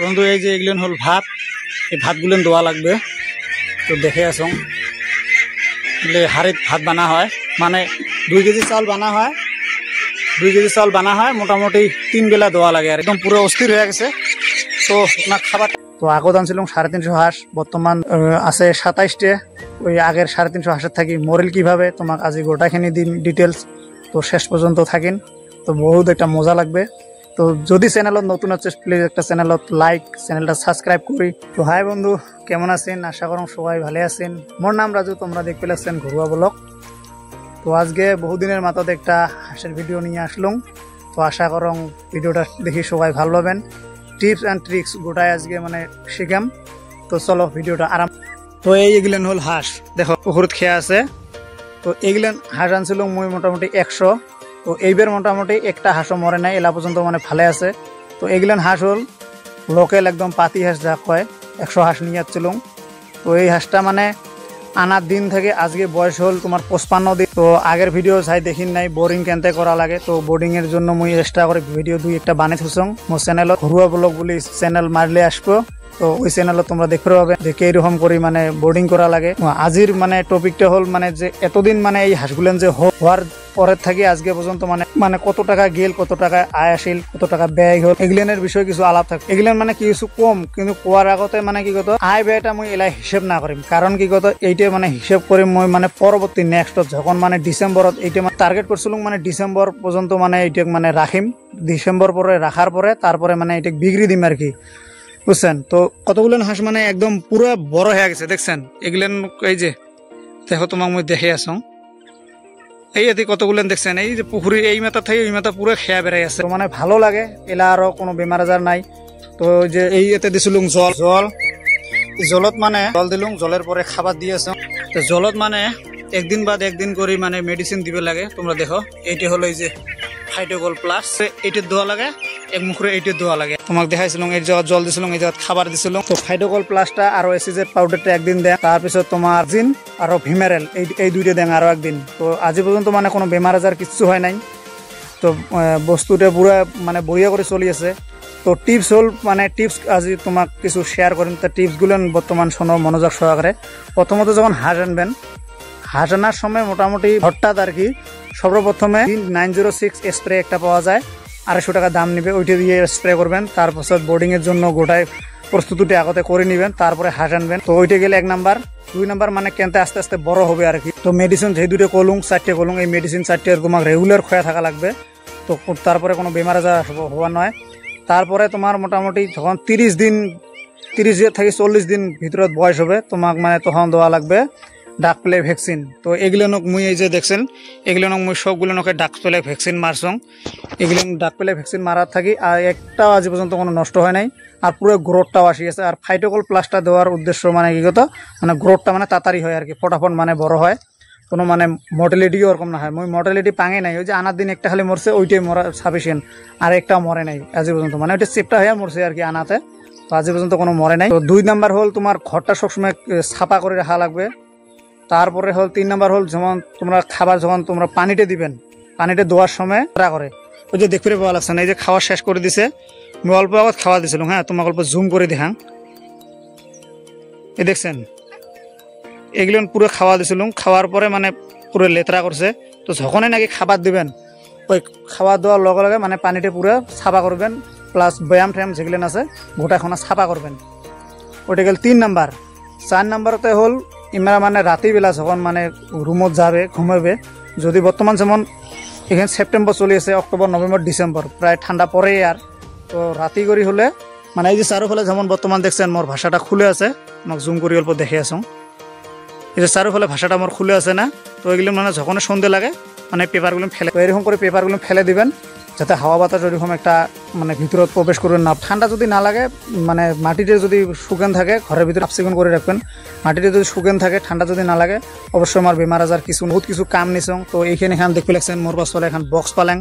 বন্ধু এই যে এগুলো হল ভাত, এই ভাতগুলো দোয়া লাগবে। তো দেখে আসুন হাড়িত ভাত বানা হয়, মানে 2 কেজি চাউল বানা হয়, 2 কেজি চাউল বানা হয়, মোটামুটি 3 বেলা দোয়া লাগে। আর একদম পুরো অস্থির হয়ে গেছে। তো না খাবার তো আগত আনছিলাম 350 হাঁস, বর্তমান আছে 27টে। ওই আগের 350 হাঁসের থাকি মরেল কিভাবে তোমাক আজি গোটাখানি দিন ডিটেলস। তো শেষ পর্যন্ত থাকিন, তো বহুত একটা মজা লাগবে। তো যদি চ্যানেলত নতুন আছে প্লিজ একটা চ্যানেলত লাইক, চ্যানেলটা সাবস্ক্রাইব করি। তো হাই বন্ধু, কেমন আছেন? আশা করুন সবাই ভালো আছেন। মোর নাম রাজু, তোমরা দেখতে লাগছেন ঘরোয়া ব্লগ। তো আজকে বহুদিনের মাথাতে একটা হাঁসের ভিডিও নিয়ে আসলাম। তো আশা করুন ভিডিওটা দেখি সবাই ভালো পাবেন। টিপস অ্যান্ড ট্রিক্স গোটায় আজকে মানে শিখাম। তো চলো ভিডিওটা আরাম। তো এইগুলেন হল হাঁস, দেখো পুকুরত খেয়া আছে। তো এইগুলেন হাঁস আনছিল মই মোটামুটি 100। তো এইবার মোটামুটি একটা হাঁসও মরে নাই, এলা পর্যন্ত মানে ভালে আছে। তো এইগুলেন হাঁস হল লোকেল একদম পাতি হাঁস যা কয়, 100 হাঁস নিয়ে যাচ্ছিলাম। তো এই হাঁসটা মানে আনার দিন থেকে আজকে বয়স হল তোমার 55 দিন। তো আগের ভিডিও চাই দেখিন নাই বোর্ডিং কেনতে করা লাগে। তো বোর্ডিং এর জন্য মুই এক্সট্রা করে ভিডিও 2-1টা বানাই থুসং মোর চ্যানেলত। ঘরোয়া ব্লগ বলে চ্যানেল মারলে আসবো। তো ওই চ্যানেলত তোমরা দেখতে পাবে যে কিরকম করে মানে বোর্ডিং করা লাগে। আজির মানে টপিকটা হল মানে যে এতদিন মানে এই হাঁসগুলেন যে হওয়ার পরের থাকি আজকে পর্যন্ত মানে কত টাকা গেল, কত টাকা আয় আসিল, কত টাকা ব্যয় হল, এগুলেনের বিষয়ে কিছু আলাপ থাকে। এগুলেন মানে কিছু কম, কিন্তু কোয়ার আগতে মানে কি কত আয় ব্যয়টা মই এলাই হিসেব না করিম। কারণ কি কত এইটা মানে হিসেব করিম মই মানে পরবর্তী নেক্সটত যখন মানে ডিসেম্বরত এইটা মানে টার্গেট করছিলাম মানে ডিসেম্বর পর্যন্ত মানে এইটা মানে রাখিম। ডিসেম্বর পরে রাখার পরে তারপরে মানে এটা বিক্রি দিম আর কি, বুঝছেন? তো কতগুলো হাঁস মানে একদম পুরো বড় হয়ে গেছে, দেখছেন? এগুলেন এই যে দেখো তোমাক মই দেখে আসো, এই এতে কতগুলো দেখছেন? এই যে পুকুরি এই মাথা থেকে ওই মাথা পুরো খেয়া বেড়াই আছে। মানে ভালো লাগে, এলা আরো কোনো বেমার আজার নাই। তো যে এই এতে দিছিলুম জলত মানে জল দিলুম, জলের পরে খাবার দিয়েছ। তো জলত মানে একদিন বাদ একদিন করে মানে মেডিসিন দিবে লাগে। তোমরা দেখো এইটা হলো এই যে ফাইটোগল প্লাস, এইটার দোয়া লাগে, এক মুখরে এইটার দোয়া লাগে। তোমাকে দেখাইছিলাম এই জায়গা জল দিছিলাম, এই জায়গা খাবার দিছিলাম। তো ফাইটোগল প্লাসটা আর এসিজেড পাউডারটা একদিন দেয়, তারপিছত তোমার জিন আর ভিমেরেল এই দুইটা দেন আরো একদিন। তো আজ পর্যন্ত মানে কোনো বেমার আজার কিচ্ছু হয় নাই। তো বস্তুটা পুরো মানে বইয়া করে চলি আছে। তো টিপস হল মানে টিপস আজি তোমাক কিছু শেয়ার করেন। তো টিপসগুলো বর্তমান শোনো মনোযোগ সহকারে। প্রথমত যখন হাঁস আনবেন, হাঁস আনার সময় মোটামুটি হঠাৎ আর কি সর্বপ্রথমে 906 স্প্রে একটা পাওয়া যায়, 250 টাকা দাম নিবে, ওইটা দিয়ে স্প্রে করবেন। তারপর বোর্ডিং এর জন্য গোটায় প্রস্তুতিটা আগতে করে নিবেন, তারপরে হাঁস আনবেন। তো ওইটা গেলে 1 নাম্বার। 2 নাম্বার মানে কেনতে আস্তে আস্তে বড় হবে আর কি। তো মেডিসিন যে 2টা কলুং 4টে কলুং, এই মেডিসিন 4টে তোমার রেগুলার খোয়া থাকা লাগবে। তো তারপরে কোনো বেমার আজার হওয়া নয়। তারপরে তোমার মোটামুটি যখন 30 থেকে 40 দিন ভিতরত বয়স হবে তোমাক মানে তখন দেওয়া লাগবে ডাক প্লে ভ্যাকসিন। তো এগুলো মুই এই যে দেখছেন এগুলো মুই সবগুলো ডাক প্লে ভ্যাকসিন মারছং। এগুলো ডাক প্লে ভ্যাকসিন মারার থাকি আর একটাও আজ পর্যন্ত কোনো নষ্ট হয় নাই। আর পুরো গ্রোথটাও আসি আছে। আর ফাইটোকল প্লাসটা দেওয়ার উদ্দেশ্য মানে কি কত মানে গ্রোথটা মানে তাড়াতাড়ি হয় আর কি, ফটাফট মানে বড় হয়, কোনো মানে মর্টালিটিও ওরকম না হয়। মই মর্টালিটি পাঙে নাই, ওই যে আনার দিন একটা খালি মরছে, ওইটাই মরা সাফিসিয়েন্ট, আর একটাও মরে নাই আজ পর্যন্ত। মানে ওইটা চেপটা হয়ে মরছে আর কি আনাতে। তো আজ পর্যন্ত কোনো মরে নাই। তো 2 নাম্বার হল তোমার ঘরটা সবসময় ছাপা করে রাখা লাগবে। তারপরে হল 3 নাম্বার হল যেমন তোমরা খাবার যখন তোমরা পানিতে দিবেন, পানিতে দেওয়ার সময় করে ওই যে দেখতে পাওয়া লাগছে না, এই যে খাওয়া শেষ করে দিছে, আমি অল্প আগত খাওয়া দিছিলাম। হ্যাঁ, তোমাকে অল্প জুম করে দেখাং, এই দেখছেন এগুলো পুরো খাওয়া দিছিলাম। খাওয়ার পরে মানে পুরো লেতরা করছে। তো যখনই নাকি খাবার দিবেন, ওই খাওয়া দেওয়ার লগে লগে মানে পানিতে পুরো ছাপা করবেন, প্লাস ব্যায়াম ট্যায়াম যেগুলো আছে গোটাখানা ছাপা করবেন। ওইটা গেল 3 নাম্বার। 4 নাম্বারতে হল ইমরা মানে রাতিবেলা যখন মানে রুমত যাবে ঘুমাবে, যদি বর্তমান যেমন এখানে সেপ্টেম্বর চলে আছে, অক্টোবর নভেম্বর ডিসেম্বর প্রায় ঠান্ডা পরেই। আর তো রাতি করি হলে মানে এই যে চারোফালে যেমন বর্তমান দেখছেন মোর ভাষাটা খুলে আছে, আমাকে জুম করি অল্প দেখে আসুন। এই যে চারোফালে ভাষাটা আমার খুলে আছে না, তো এগুলো মানে যখন সন্ধে লাগে মানে পেপারগুলো ফেলে, এরকম করে পেপারগুলো ফেলে দিবেন যাতে হাওয়া বাতাস ওইরকম একটা মানে ভিতরত প্রবেশ করবেন না। ঠান্ডা যদি না লাগে মানে মাটিতে যদি শুকান থাকে ঘরের ভিতরে আপসিকন করে রাখবেন। মাটিতে যদি শুকান থাকে ঠান্ডা যদি না লাগে অবশ্যই আমার বেমার আজার বহুত কিছু কাম নিছং। তো এইখানে এখান দেখতে লাগছেন মোর পাশে এখন বক্স পালেং।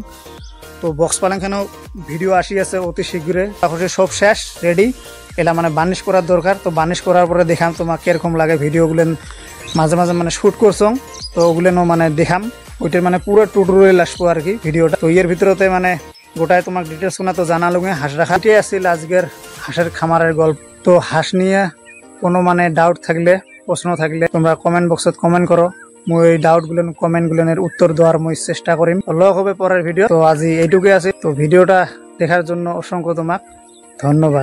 তো বক্স পালেংখানেও ভিডিও আসি আছে অতি শীঘ্রে। তারপরে সব শেষ রেডি, এলা মানে বার্নিশ করার দরকার। তো বার্নিশ করার পরে দেখাম তোমার কিরকম লাগে। ভিডিওগুলো মাঝে মাঝে মানে শ্যুট করছং, তো ওগুলো মানে দেখাম। ওইটার মানে পুরো টিউটোরিয়াল আসবো আর কি ভিডিওটা। তো এর ভিতরতে মানে গোটাই তোমাক ডিটেলস শুনা তো জানালুঙে হাঁস রাখা। এটাই আছিল আজকের হাঁসের খামারের গল্প। তো হাঁস নিয়ে কোনো মানে ডাউট থাকলে প্রশ্ন থাকলে তোমরা কমেন্ট বক্সত কমেন্ট করো। মই এই ডাউট গুলো কমেন্ট গুলোর উত্তর দেওয়ার মই চেষ্টা করিম। লগ হবে পরের ভিডিও। তো আজি এইটুকুই আছে। তো ভিডিওটা দেখার জন্য অসংখ্য তোমাক ধন্যবাদ।